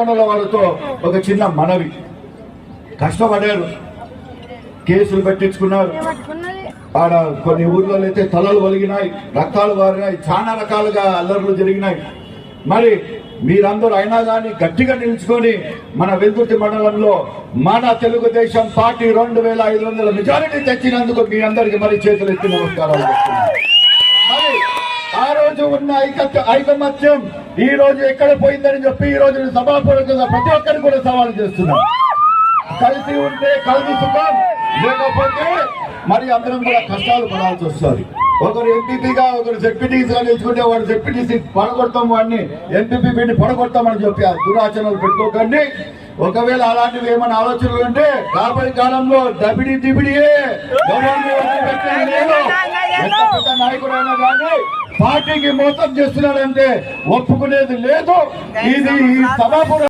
వాళ్ళతో ఒక చిన్న మనవి, కష్టపడారు, కేసులు పెట్టించుకున్నారు. ఆడ కొన్ని ఊర్లలో అయితే తలలు వలిగినాయి, రక్తాలు వారినాయి, చాలా రకాలుగా అల్లర్లు జరిగినాయి. మరి మీరందరూ అయినా కానీ గట్టిగా నిలుచుకొని మన వెల్దుర్తి మండలంలో మన తెలుగుదేశం పార్టీ 2500 మెజారిటీ తెచ్చినందుకు మీ అందరికి మరి చేతులు ఎత్తి నమస్కారాలు చెప్తున్నాను. మరి ఆ రోజు ఉన్న ఐకమత్యం ఈ రోజు ఎక్కడ పోయిందని చెప్పి ఈ రోజు సభాపూర్వకంగా ప్రతి ఒక్కరిని కూడా సవాల్ చేస్తున్నాం. కలిసి ఉంటే కలిసి సుఖం, లేకపోతే మరి అందరం కూడా కష్టాలు పడాల్సి వస్తుంది. ఒకరు ఎంపీపీగా ఒకరు జెడ్పీటీసీగా నిలుచుకుంటే వాడు జెడ్పీటీసీ పడగొడతాం, వాడిని ఎంపీపీ పడగొడతామని చెప్పి ఆ దురాచరణలు పెట్టుకోకండి. ఒకవేళ అలాంటివి ఏమైనా ఆలోచనలు ఉంటే రాబోయే కాలంలో దబిడియే నాయకుడు అయినా కానీ పార్టీకి మోసం చేస్తున్నాడంటే ఒప్పుకునేది లేదు. ఇది ఈ సభాపూర్వ